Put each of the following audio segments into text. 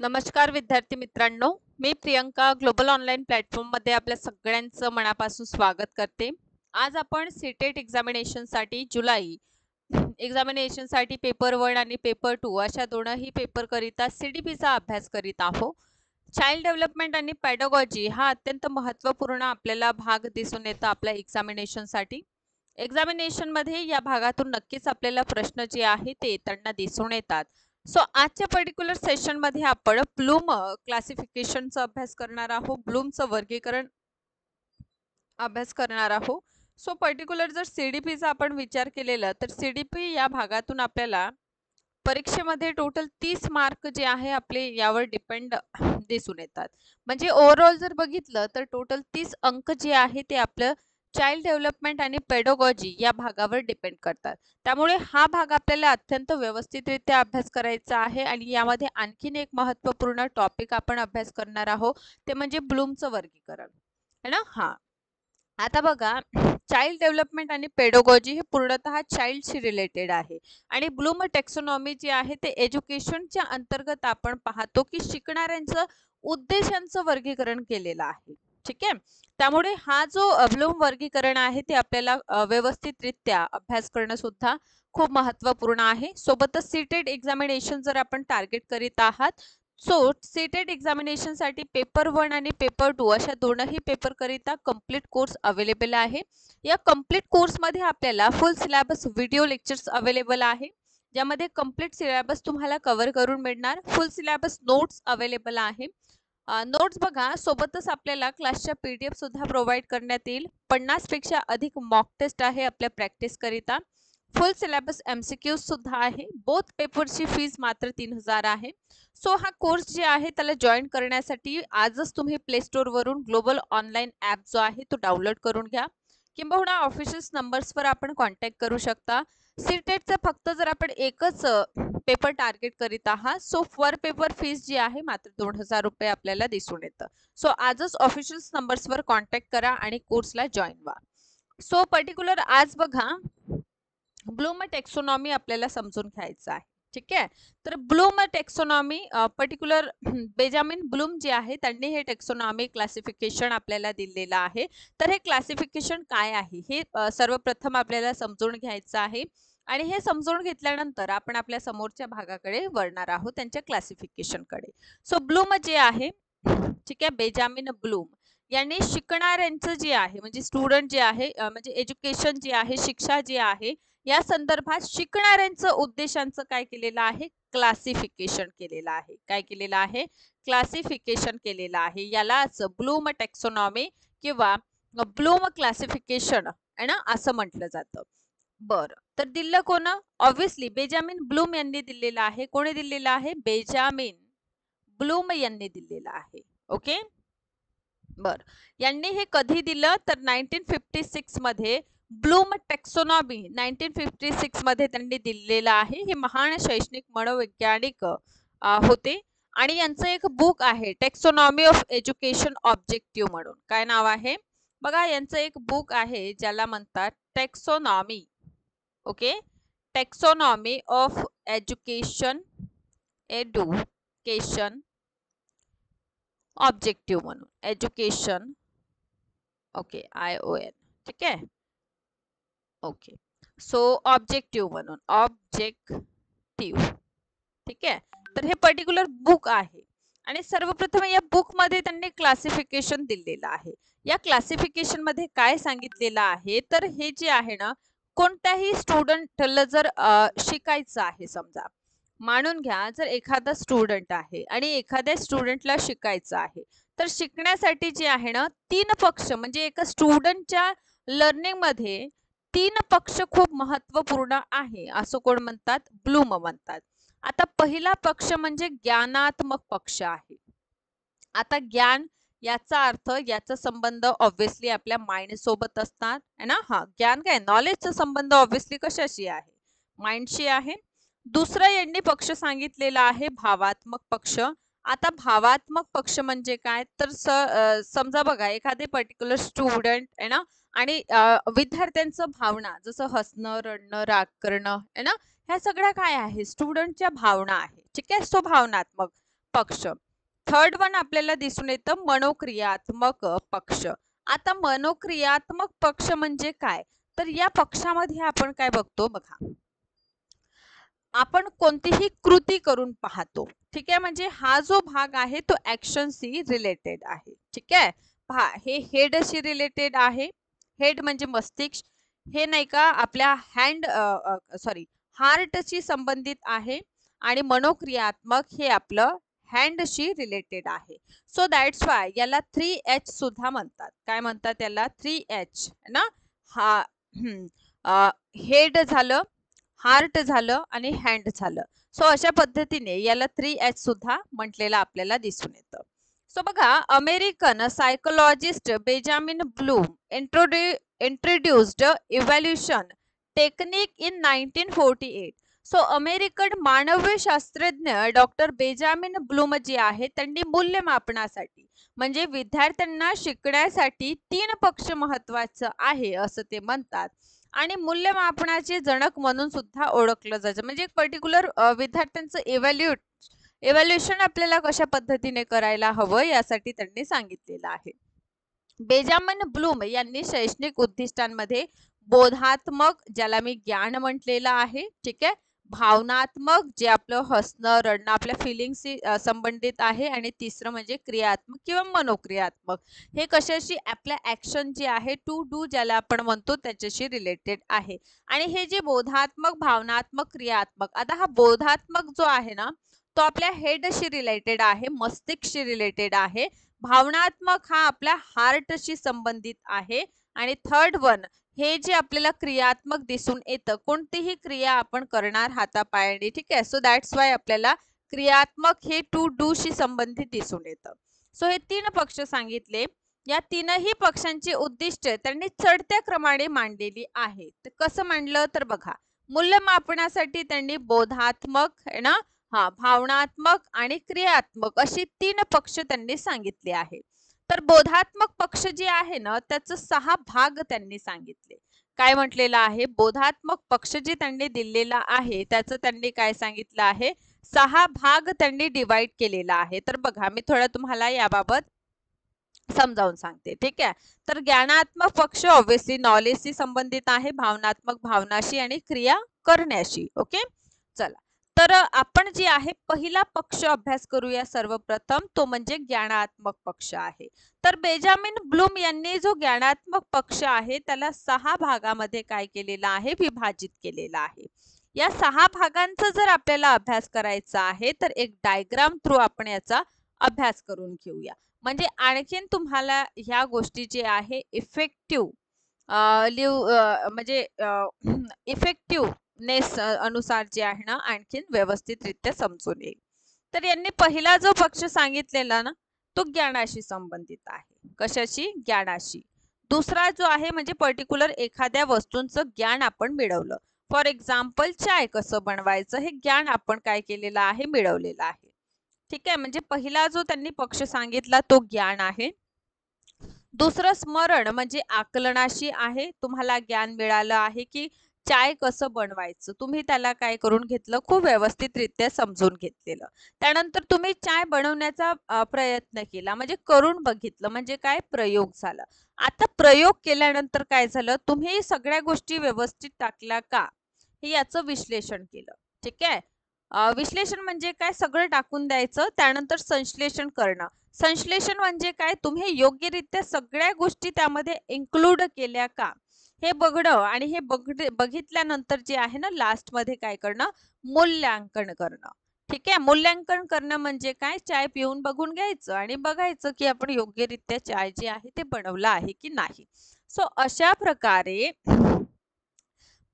नमस्कार विद्यार्थी मित्रांनो, मी प्रियंका ग्लोबल ऑनलाईन प्लॅटफॉर्ममध्ये आपल्या सगळ्यांचं मनापासून स्वागत करते. आज आपण सीटेट एक्झामिनेशनसाठी जुलै एक्झामिनेशनसाठी पेपर 1 आणि पेपर 2 अशा दोनही पेपर करिता CDPचा अभ्यास करीत आहोत. चाइल्ड डेव्हलपमेंट आणि पेडागॉजी हा अत्यंत महत्त्वपूर्ण आपल्याला भाग दिसून येतो आपल्या एक्झामिनेशनसाठी. एक्झामिनेशनमध्ये या भागातून नक्कीच आपल्याला प्रश्न जे आहेत ते येताना दिसून येतात. सो आजच्या पर्टिक्युलर सेशनमध्ये आपण ब्लूम क्लासिफिकेशनचा अभ्यास करणार आहोत. ब्लूमचं वर्गीकरण अभ्यास करणार आहोत. सो पर्टिक्युलर जर CDPचा आपण विचार केलेला तर CDP या भागातून आपल्याला परीक्षेमध्ये टोटल 30 मार्क जे आहे आपले यावर डिपेंड दिसून येतात. म्हणजे ओव्हरऑल जर बघितलं तर टोटल 30 अंक जे आहे ते आपलं चाइल्ड डेव्हलपमेंट आणि पेडागॉजी या भागावर डिपेंड करतात. त्यामुळे हा भाग आपल्याला अत्यंत व्यवस्थितरित्या अभ्यास करायचा आहे आणि यामध्ये आणखीन एक महत्त्वपूर्ण टॉपिक आपण अभ्यास करणार आहोत ते म्हणजे ब्लूमचं वर्गीकरण है ना. आता बघा, चाइल्ड डेव्हलपमेंट आणि पेडागॉजी हे पूर्णतः चाइल्डशी रिलेटेड आहे आणि ब्लूम टेक्सोनॉमी जी आहे ते एज्युकेशनच्या अंतर्गत आपण पाहतो की शिकणाऱ्यांचं उद्देशांचं वर्गीकरण केलेलं आहे. ठीक आहे. त्यामुळे हा जो ब्लूम वर्गीकरण आहे ते आपल्याला व्यवस्थितरित्या अभ्यास करणं सुद्धा खूप महत्त्वपूर्ण आहे. सोबतच सीटेट एक्झामिनेशन जर आपण टार्गेट करीत आहात सो सीटेट एक्झामिनेशनसाठी पेपर 1 आणि पेपर 2 अशा दोनही पेपर करिता कंप्लीट कोर्स अवेलेबल आहे. या कंप्लीट कोर्समध्ये आपल्याला फुल सिलेबस व्हिडिओ लेक्चर्स अवेलेबल आहे, ज्यामध्ये कंप्लीट सिलेबस तुम्हाला कव्हर करून मिळणार. फुल सिलेबस नोट्स अवेलेबल आहे. नोट्स बघा, सोबतच आपल्याला क्लासच्या PDF सुद्धा प्रोव्हाइड करण्यात येईल. 50 पेक्षा अधिक मॉक टेस्ट आहे आपल्या प्रॅक्टिस करिता. फुल सिलेबस MCQs सुद्धा आहे. बोथ पेपरची फीस मात्र 3000 आहे. सो हा कोर्स जे आहे त्याला जॉईन करण्यासाठी आजच तुम्ही प्ले स्टोर वरून ग्लोबल ऑनलाईन ॲप जो आहे तो डाउनलोड करून घ्या, किंबहुना ऑफिशियल नंबर्सवर आपण कॉन्टॅक्ट करू शकता. सीटेटचं फक्त जर आपण एकच पेपर टार्गेट करीत आहात सो पर पेपर फीस जी आहे मात्र 2000 रुपये आपल्याला दिसून येतं. सो आजच ऑफिशियल नंबर्सवर कॉन्टॅक्ट करा आणि कोर्सला जॉईन व्हा. सो पर्टिक्युलर आज बघा, ब्लूम टेक्सोनॉमी आपल्याला समजून घ्यायचं आहे. ठीक आहे. तर Bloom taxonomy particular Benjamin Bloom जे आहे त्यांनी हे टेक्सोनॉमी क्लासिफिकेशन आपल्याला दिलेलं आहे. तर हे क्लासिफिकेशन काय आहे हे सर्वप्रथम आपल्याला समजून घ्यायचं आहे आणि हे समजून घेतल्यानंतर आपण आपल्या समोरच्या भागाकडे वळणार आहोत, त्यांच्या क्लासिफिकेशनकडे. सो ब्लूम जे आहे, ठीक आहे, बेंजामिन ब्लूम यांनी शिकणाऱ्यांचं जे आहे म्हणजे स्टुडंट जे आहे म्हणजे एज्युकेशन जे आहे, शिक्षा जे आहे या संदर्भात शिकणाऱ्यांचं उद्देशांचं काय केलेलं आहे, क्लासिफिकेशन केलेलं आहे. काय केलेलं आहे, क्लासिफिकेशन केलेलं आहे. यालाच ब्लूम टेक्सोनॉमी किंवा ब्लूम क्लासिफिकेशन आहे ना असं म्हटलं जातं. बरं, तर दिलं कोण, ऑब्व्हियसली बेंजामिन ब्लूम यांनी दिलेलं आहे. कोणी दिलेलं आहे, बेंजामिन ब्लूम यांनी दिलेलं आहे. ओके. बर, यांनी हे कधी दिलं तर 1956 मध्ये ब्लूम टेक्सोनॉमी 1956 मध्ये त्यांनी दिलेलं आहे. हे महान शैक्षणिक मनोवैज्ञानिक होते आणि यांचं एक बुक आहे टेक्सोनॉमी ऑफ एज्युकेशन ऑब्जेक्टिव्ह म्हणून. काय नाव आहे बघा, यांचं एक बुक आहे ज्याला म्हणतात taxonomy. Okay, taxonomy of education objective म्हणून, एज्युकेशन ओके ION. ठीक आहे. ओके, सो ऑब्जेक्टिव्ह म्हणून, ऑब्जेक्टिव्ह. ठीक आहे. तर हे पर्टिक्युलर बुक आहे आणि सर्वप्रथम या बुक मध्ये त्यांनी क्लासिफिकेशन दिलेलं आहे. या क्लासिफिकेशन मध्ये काय सांगितलेलं आहे तर हे जे आहे ना, कोणत्याही स्टुडंटला जर शिकायचं आहे, समजा मानून घ्या जर एखादा स्टुडंट आहे आणि एखाद्या स्टुडंटला शिकायचं आहे, तर शिकण्यासाठी जे आहे ना 3 पक्ष म्हणजे एका स्टुडंटच्या लर्निंग मध्ये 3 पक्ष खूप महत्त्वपूर्ण आहे असं कोण म्हणतात, ब्लूम म्हणतात. आता पहिला पक्ष म्हणजे ज्ञानात्मक पक्ष आहे. आता ज्ञान याचा अर्थ, याचा संबंध ऑब्व्हियसली आपल्या माइंड सोबत असणार है ना. हा ज्ञान काय, नॉलेजचा संबंध ऑब्व्हियसली कशाशी आहे, माइंडशी आहे. दुसरा यांनी पक्ष सांगितलेला आहे भावात्मक पक्ष. आता भावात्मक पक्ष म्हणजे काय तर समजा बघा, एखादे पर्टिक्युलर स्टुडंट आहे ना आणि विद्यार्थ्यांचं भावना जसं हसणं, रडणं, राग करणं आहे ना, ह्या सगळ्या काय आहे, स्टुडंटच्या भावना आहे. ठीक आहे, सो भावनात्मक. पक्ष. थर्ड वन आपल्याला दिसून येतं मनोक्रियात्मक पक्ष. आता मनोक्रियात्मक पक्ष म्हणजे काय, तर या पक्षामध्ये आपण काय बघतो बघा, आपण कोणतीही कृती करून पाहतो. ठीक आहे, म्हणजे हा जो भाग आहे तो ऍक्शनशी रिलेटेड आहे. ठीक आहे, पहा हे हेडशी रिलेटेड आहे. हेड म्हणजे मस्तिष्क. हे नाही का आपल्या हार्टशी संबंधित आहे आणि मनोक्रियात्मक हे आपलं हँडशी रिलेटेड आहे. सो दॅट्स वाय याला 3H सुद्धा म्हणतात. काय म्हणतात याला? 3H ना. हा हेड झालं, हार्ट झालं आणि हँड झालं. सो अशा पद्धतीने याला 3H सुद्धा म्हटलेलं आपल्याला दिसून येतं. सो बघा, American psychologist Benjamin Bloom introduced evaluation technique in 1948. So American मानवी शास्त्रज्ञ डॉक्टर बेंजामिन ब्लूम जे आहे त्यांनी मूल्यमापनासाठी म्हणजे विद्यार्थ्यांना शिकण्यासाठी 3 पक्ष महत्वाचं आहे असं ते म्हणतात आणि मूल्यमापनाचे जनक म्हणून सुद्धा ओळखलं जायचं. म्हणजे एक पर्टिक्युलर विद्यार्थ्यांचं इव्हॅल्युएशन आपल्याला कशा पद्धतीने करायला हवं यासाठी त्यांनी सांगितलेलं आहे. बेंजामिन ब्लूम यांनी शैक्षणिक उद्दिष्टांमध्ये बोधात्मक, ज्याला मी ज्ञान म्हटलेलं आहे, ठीक आहे, भावनात्मक जे आपलं हसणं रडणं आपल्या फिलिंगशी संबंधित आहे आणि तिसरं म्हणजे क्रियात्मक किंवा मनोक्रियात्मक, हे कशाशी आपल्या ऍक्शन जे आहे टू डू ज्याला आपण म्हणतो त्याच्याशी रिलेटेड आहे. आणि हे जे बोधात्मक भावनात्मक क्रियात्मक, आता हा बोधात्मक जो आहे ना तो आपल्या हेडशी रिलेटेड आहे, मस्तिष्कशी रिलेटेड आहे. भावनात्मक हा आपल्या हार्टशी संबंधित आहे आणि थर्ड वन हे जे आपल्याला क्रियात्मक दिसून येतं, कोणतीही क्रिया आपण करणार हातापायाने, ठीक आहे. सो दॅट्स वाय आपल्याला क्रियात्मक हे टू डू शी संबंधित दिसून येतं. सो हे 3 पक्ष सांगितले. या 3ही पक्षांची उद्दिष्ट त्यांनी चढत्या क्रमाने मांडलेली आहे. तर कसं मांडलं तर बघा, मूल्यमापनासाठी त्यांनी बोधात्मक आहे ना, भावनात्मक आणि क्रियात्मक अशी 3 पक्ष त्यांनी सांगितले आहे. तर बोधात्मक पक्ष जे आहे ना त्याचं 6 भाग त्यांनी सांगितले. काय म्हटलेलं आहे, बोधात्मक पक्ष जे त्यांनी दिलेला आहे त्याचं त्यांनी काय सांगितलं आहे, 6 भाग त्यांनी डिवाइड केलेला आहे. तर बघा मी थोडं तुम्हाला याबाबत समजावून सांगते. ठीक आहे, तर ज्ञानात्मक पक्ष ऑब्विसली नॉलेजशी संबंधित आहे, भावनात्मक भावनाशी आणि क्रिया करण्याशी. ओके, चला तर आपण जे आहे पहिला पक्ष अभ्यास करूया सर्वप्रथम, तो म्हणजे ज्ञानात्मक पक्ष आहे. तर बेंजामिन ब्लूम यांनी जो ज्ञानात्मक पक्ष आहे त्याला 6 भागामध्ये काय केलेला आहे, विभाजित केलेला आहे. या 6 भागांचा जर आपल्याला अभ्यास करायचा आहे तर एक डायग्राम थ्रू आपण याचा अभ्यास करून घेऊया. म्हणजे आणखीन तुम्हाला ह्या गोष्टी जे आहे इफेक्टिव्ह म्हणजे इफेक्टिव्हनेस अनुसार जे आहे ना आणखीन व्यवस्थितरित्या समजून येईल. तर यांनी पहिला जो पक्ष सांगितलेला ना तो ज्ञानाशी संबंधित आहे. कशाशी? ज्ञानाशी. दुसरा जो आहे म्हणजे पर्टिक्युलर एखाद्या वस्तूंचं ज्ञान आपण मिळवलं. फॉर एक्झाम्पल चाय कसं बनवायचं हे ज्ञान आपण काय केलेलं आहे, मिळवलेलं आहे. ठीक आहे, म्हणजे पहिला जो त्यांनी पक्ष सांगितला तो ज्ञान आहे. दुसरं स्मरण म्हणजे आकलनाशी आहे. तुम्हाला ज्ञान मिळालं आहे की चाय कसं बनवायचं, तुम्ही त्याला काय करून घेतलं, खूप व्यवस्थितरित्या समजून घेतलेलं. त्यानंतर तुम्ही चाय बनवण्याचा प्रयत्न केला म्हणजे करून बघितलं, म्हणजे काय, प्रयोग झाला. आता प्रयोग केल्यानंतर काय झालं, तुम्ही सगळ्या गोष्टी व्यवस्थित टाकल्या का हे याचं विश्लेषण केलं. ठीक आहे, विश्लेषण म्हणजे काय, सगळं टाकून द्यायचं, त्यानंतर संश्लेषण करणं. संश्लेषण म्हणजे काय, तुम्ही योग्यरित्या सगळ्या गोष्टी त्यामध्ये इन्क्लूड केल्या का हे बघणं आणि हे बघितल्यानंतर जे आहे ना लास्ट मध्ये काय करणं, मूल्यांकन करणं. ठीक आहे, मूल्यांकन करणं म्हणजे काय, चाय पिऊन बघून घ्यायचं आणि बघायचं की आपण योग्यरित्या चाय जे आहे ते बनवलं आहे की नाही. सो अशा प्रकारे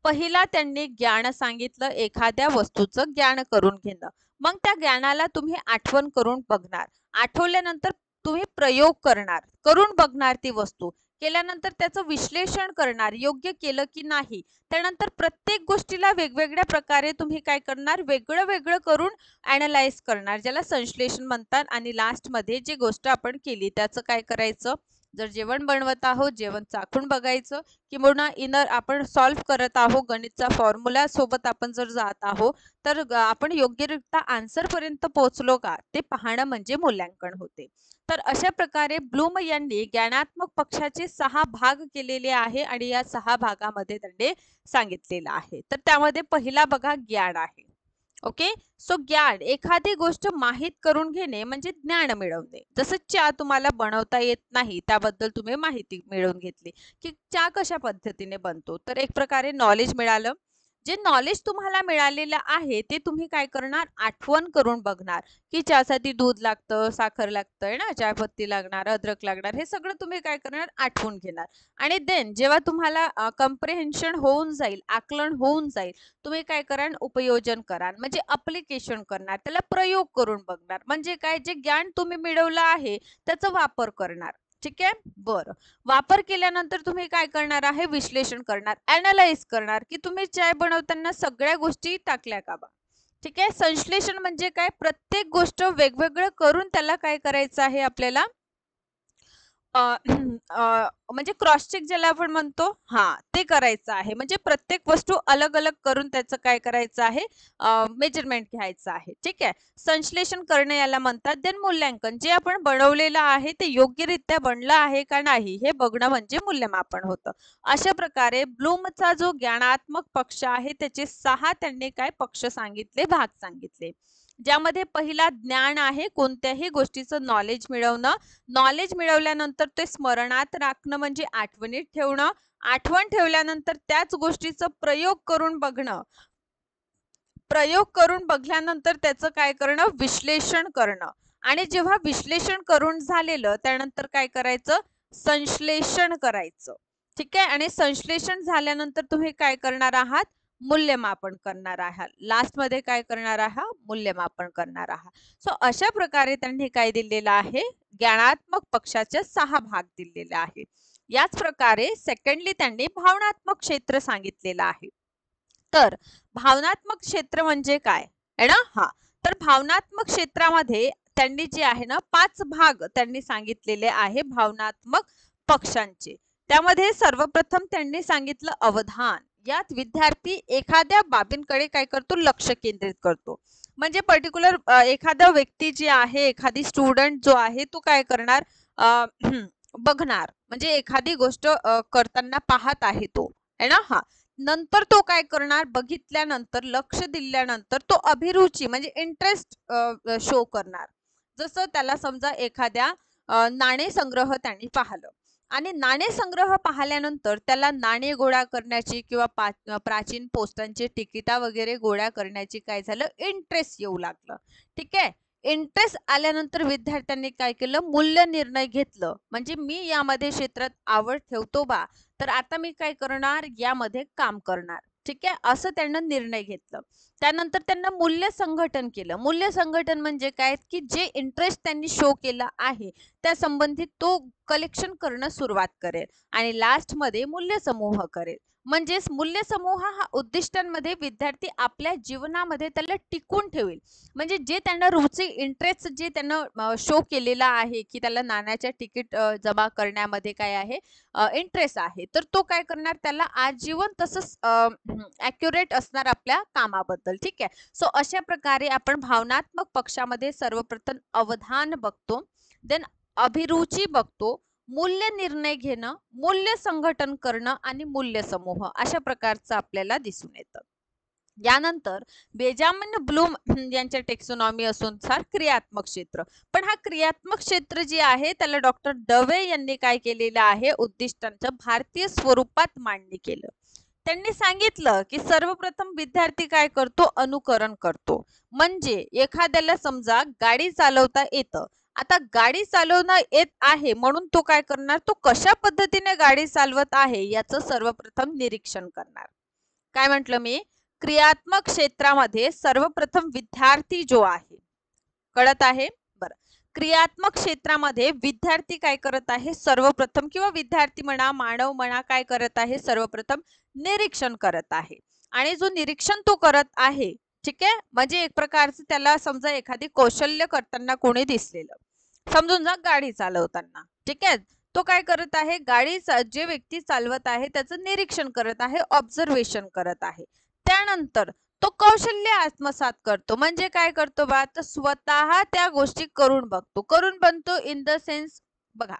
पहिला त्यांनी ज्ञान सांगितलं, एखाद्या वस्तूचं ज्ञान करून घेणं. मग त्या ज्ञानाला तुम्ही आठवण करून बघणार, आठवल्यानंतर तुम्ही प्रयोग करणार, करून बघणार ती वस्तू, केल्यानंतर त्याचं विश्लेषण करणार, योग्य केलं की नाही. त्यानंतर प्रत्येक गोष्टीला वेगवेगळ्या प्रकारे तुम्ही काय करणार, वेगळं वेगळं करून ॲनलाइज करणार, ज्याला संश्लेषण म्हणतात. आणि लास्ट मध्ये जी गोष्ट आपण केली त्याचं काय करायचं, जर जेवण बनवत आहोत, जेवण चाखून बघायचं, किंवा इनर आपण सॉल्व्ह करत आहोत गणितचा फॉर्म्युला सोबत आपण जर जात आहोत, तर आपण योग्यरित्या आन्सर पर्यंत पोहोचलो का ते पाहणं म्हणजे मूल्यांकन होते. तर अशा प्रकारे ब्लूम यांनी ज्ञानात्मक पक्षाचे 6 भाग केलेले आहे आणि या 6 भागामध्ये त्यांनी सांगितलेलं आहे. तर त्यामध्ये पहिला बघा ज्ञान आहे. ओके, सो ज्ञान एखादी गोष्ट माहीत करून घेणे म्हणजे ज्ञान मिळवणे. जसं चहा तुम्हाला बनवता येत नाही, त्याबद्दल तुम्ही माहिती मिळवून घेतली की चहा कशा पद्धतीने बनतो, तर एक प्रकारे नॉलेज मिळालं. जे नॉलेज तुम्हाला मिळालेलं आहे ते तुम्ही काय करणार, आठवण करून बघणार की चहासाठी दूध लागतं, साखर लागतंय ना, चायपत्ती लागणार, अद्रक लागणार, हे सगळं तुम्ही काय करणार, आठवून घेणार. आणि देन जेव्हा तुम्हाला कम्प्रिहेन्शन होऊन जाईल, आकलन होऊन जाईल, तुम्ही काय कराल, उपयोजन कराल म्हणजे अप्लिकेशन करणार, त्याला प्रयोग करून बघणार. म्हणजे काय, जे ज्ञान तुम्ही मिळवलं आहे त्याचा वापर करणार. ठीक आहे, बरं. वापर केल्यानंतर तुम्ही काय करणार आहे, विश्लेषण करणार, अनालाइज करणार की तुम्ही चाय बनवताना सगळ्या गोष्टी टाकल्या का बा. ठीक आहे, संश्लेषण म्हणजे काय, प्रत्येक गोष्ट वेगवेगळं करून त्याला काय करायचं आहे आपल्याला, अ, म्हणजे क्रॉस चेक ज्याला आपण म्हणतो, हा, ते करायचं आहे. म्हणजे प्रत्येक वस्तू अलग अलग करून त्याचं काय करायचं आहे, मेजरमेंट घ्यायचं आहे. ठीक आहे, संश्लेषण करणे याला म्हणतात. देन मूल्यांकन, जे आपण बनवलेलं आहे ते योग्यरित्या बनलं आहे का नाही हे बघणं म्हणजे मूल्यमापन होतं. अशा प्रकारे ब्लूमचा जो ज्ञानात्मक पक्ष आहे त्याचे 6 त्यांनी काय पक्ष सांगितले, भाग सांगितले. ज्यामध्ये पहिला ज्ञान आहे, कोणत्याही गोष्टीचं नॉलेज मिळवणं. नॉलेज मिळवल्यानंतर ते स्मरणात राखणं म्हणजे आठवणीत ठेवणं. आठवण ठेवल्यानंतर त्याच गोष्टीचं प्रयोग करून बघणं. प्रयोग करून बघल्यानंतर त्याचं काय करणं, विश्लेषण करणं. आणि जेव्हा विश्लेषण करून झालेलं त्यानंतर काय करायचं, संश्लेषण करायचं. ठीक आहे, आणि संश्लेषण झाल्यानंतर तुम्ही काय करणार आहात, मूल्यमापन करणार आहात. लास्ट मध्ये काय करणार आहात, मूल्यमापन करणार आहात. सो अशा प्रकारे त्यांनी काय दिलेलं आहे, ज्ञानात्मक पक्षाचे 6 भाग दिलेले आहे. याच प्रकारे सेकंडली त्यांनी भावनात्मक क्षेत्र सांगितलेलं आहे. तर भावनात्मक क्षेत्र म्हणजे काय आहे ना, हा, तर भावनात्मक क्षेत्रामध्ये त्यांनी जे आहे ना 5 भाग त्यांनी सांगितलेले आहे भावनात्मक पक्षांचे. त्यामध्ये सर्वप्रथम त्यांनी सांगितलं अवधान. यात विद्यार्थी एखाद्या बाबींकडे काय करतो, लक्ष केंद्रित करतो. म्हणजे पर्टिक्युलर एखादा व्यक्ती जे आहे, एखादी स्टुडंट जो आहे तो काय करणार, बघणार, म्हणजे एखादी गोष्ट करताना पाहत आहे तो, है ना, हा. नंतर तो काय करणार, बघितल्यानंतर लक्ष दिल्यानंतर तो अभिरुची म्हणजे इंटरेस्ट शो करणार. जसं त्याला समजा एखाद्या नाणे संग्रह त्यांनी पाहिलं आणि नाणे संग्रह पाहिल्यानंतर त्याला नाणे गोळा करण्याची किंवा प्राचीन पोस्टांची तिकिटा वगैरे गोळा करण्याची काय झालं, इंटरेस्ट येऊ लागलं. ठीक आहे, इंटरेस्ट आल्यानंतर विद्यार्थ्यांनी काय केलं, मूल्य निर्णय घेतलं. म्हणजे मी यामध्ये क्षेत्रात आवड ठेवतो बा, तर आता मी काय करणार, यामध्ये काम करणार. ठीक आहे, असं त्यांना निर्णय घेतलं. त्यानंतर त्यांना मूल्य संघटन केलं. मूल्य संघटन म्हणजे काय, की जे इंटरेस्ट त्यांनी शो केला आहे त्या संबंधित तो कलेक्शन करणं सुरुवात करेल आणि लास्ट मध्ये मूल्य समूह करेल. म्हणजेच मूल्य समूह हा उद्दिष्टांमध्ये विद्यार्थी आपल्या जीवनामध्ये त्याला टिकून ठेवेल. म्हणजे जे त्यांना रुची, इंटरेस्ट जे त्यांना शो केलेला आहे की त्याला नाण्याच्या तिकीट जमा करण्यामध्ये काय आहे, इंटरेस्ट आहे, तर तो काय करणार, त्याला आजीवन तसंच ॲक्युरेट असणार आपल्या कामाबद्दल. ठीक आहे, सो अशा प्रकारे आपण भावनात्मक पक्षामध्ये सर्वप्रथम अवधान बघतो, देन अभिरुची बघतो, मूल्य निर्णय घेणं, मूल्य संघटन करणं आणि मूल्य समूह, अशा प्रकारचं आपल्याला दिसून येतं. यानंतर बेंजामिन ब्लूम यांच्या टेक्सोनॉमी अनुसार क्रियात्मक क्षेत्र. पण हा क्रियात्मक क्षेत्र जे आहे त्याला डॉक्टर डवे यांनी काय केलेलं आहे, उद्दिष्टांचं भारतीय स्वरूपात मांडणी केलं. त्यांनी सांगितलं की सर्वप्रथम विद्यार्थी काय करतो, अनुकरण करतो. म्हणजे एखाद्याला समजा गाडी चालवता येतं, आता गाडी चालवणं येत आहे म्हणून तो काय करणार, तो कशा पद्धतीने गाडी चालवत आहे याचं सर्वप्रथम निरीक्षण करणार. काय म्हटलं मी, क्रियात्मक क्षेत्रामध्ये सर्वप्रथम विद्यार्थी जो आहे, कळत आहे, बरं, क्रियात्मक क्षेत्रामध्ये विद्यार्थी काय करत आहे, सर्वप्रथम, किंवा विद्यार्थी म्हणा, मानव म्हणा, काय करत आहे, सर्वप्रथम निरीक्षण करत आहे. आणि जो निरीक्षण तो करत आहे, ठीक आहे, म्हणजे एक प्रकारचं त्याला समजा एखादी कौशल्य करताना कोणी दिसलेलं, समजून जा गाडी चालवताना, ठीक आहे, तो काय करत आहे, जे व्यक्ती चालवत आहे त्याचं निरीक्षण करत आहे, ऑब्झर्वेशन करत आहे. त्यानंतर तो कौशल्य आत्मसात करतो. म्हणजे काय करतो बा, तर स्वतः त्या गोष्टी करून बघतो. करून बनतो इन द सेन्स, बघा,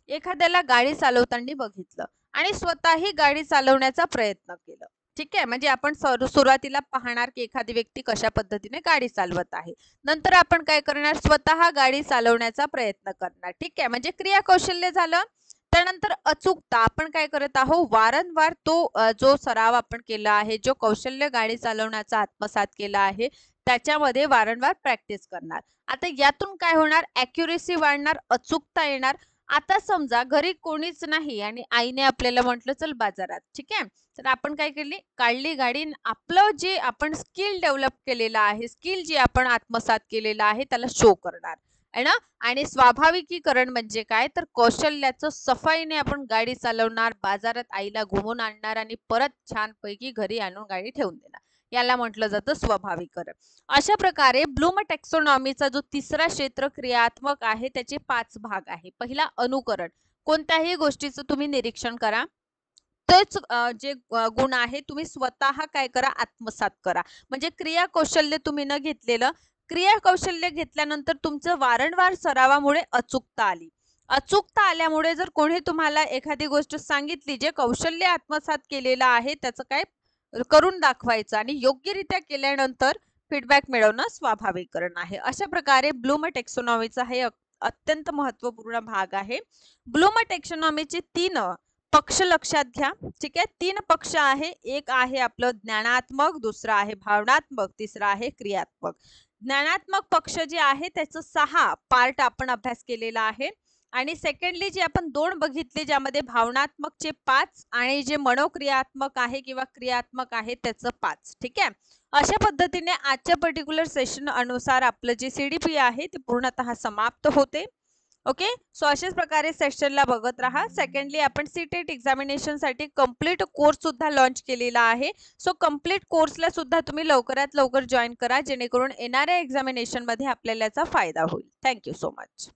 एखाद्याला गाडी चालवताना बघितलं आणि स्वतःही गाडी चालवण्याचा प्रयत्न केला. ठीक आहे, म्हणजे आपण सुरुवातीला पाहणार की एखादी व्यक्ती कशा पद्धतीने गाडी चालवत आहे. नंतर आपण काय करणार, स्वतः गाडी चालवण्याचा प्रयत्न करणार. ठीक आहे, म्हणजे क्रिया कौशल्य झालं. त्यानंतर अचूकता, आपण काय करत आहोत, वारंवार तो जो सराव आपण केला आहे, जो कौशल्य गाडी चालवण्याचा आत्मसात केला आहे, त्याच्यामध्ये वारंवार प्रॅक्टिस करणार. आता यातून काय होणार, ॲक्युरेसी वाढणार, अचूकता येणार. आता समजा घरी कोणीच नाही आणि आईने आपल्याला म्हटलं चल बाजारात, ठीक आहे, तर आपण काय केली, काढली गाडी, आपलं जे आपण स्किल डेव्हलप केलेलं आहे, स्किल जे आपण आत्मसात केलेलं आहे त्याला शो करणार आहे ना. आणि स्वाभाविकीकरण म्हणजे काय, तर कौशल्याचं सफाईने आपण गाडी चालवणार, बाजारात आईला घुमून आणणार आणि परत छानपैकी घरी आणून गाडी ठेवून देणार. याला म्हटलं जातं स्वाभाविकीकरण. अशा प्रकारे ब्लूम टॅक्सोनॉमीचा जो तिसरा क्षेत्र क्रियात्मक आहे त्याचे 5 भाग आहे. पहिला अनुकरण, कोणत्याही गोष्टीचं तुम्ही निरीक्षण करा, तेच जे गुण आहे तुम्ही स्वतः काय करा, आत्मसात करा. म्हणजे क्रिया कौशल्य तुम्ही न घेतलेलं, क्रिया कौशल्य घेतल्यानंतर तुमचं वारंवार सरावामुळे अचूकता आली. अचूकता आल्यामुळे जर कोणी तुम्हाला एखादी गोष्ट सांगितली, जे कौशल्य आत्मसात केलेलं आहे त्याचं काय करून दाखवायचं आणि योग्यरित्या केल्यानंतर फीडबॅक मिळवणं स्वाभाविकरण आहे. अशा प्रकारे ब्लूम टॅक्सोनॉमीचा हे अत्यंत महत्त्वपूर्ण भाग आहे. ब्लूम टॅक्सोनॉमीचे 3 पक्ष लक्षात घ्या. ठीक आहे, 3 पक्ष आहे. एक आहे आपलं ज्ञानात्मक, दुसरा आहे भावनात्मक, तिसरा आहे क्रियात्मक. ज्ञानात्मक पक्ष जे आहे त्याचं 6 पार्ट आपण अभ्यास केलेला आहे. आणि सेकंडली जे आपण 2 बघितले, ज्यामध्ये भावनात्मकचे 5 आणि जे मनोक्रियात्मक आहे किंवा क्रियात्मक आहे त्याचं 5. ठीक आहे, अशा पद्धतीने आजच्या पर्टिक्युलर सेशन अनुसार आपलं जे CDP आहे ते पूर्णतः समाप्त होते. ओके, सो अशाच प्रकारे सेशनला बघत राहा. सेकंडली आपण सीटेट एक्झामिनेशनसाठी कंप्लीट कोर्स सुद्धा लॉन्च केलेला आहे. सो कंप्लीट कोर्सला सुद्धा तुम्ही लवकरात लवकर जॉईन करा, जेणेकरून येणाऱ्या एक्झामिनेशनमध्ये आपल्याला याचा फायदा होईल. Thank you so much.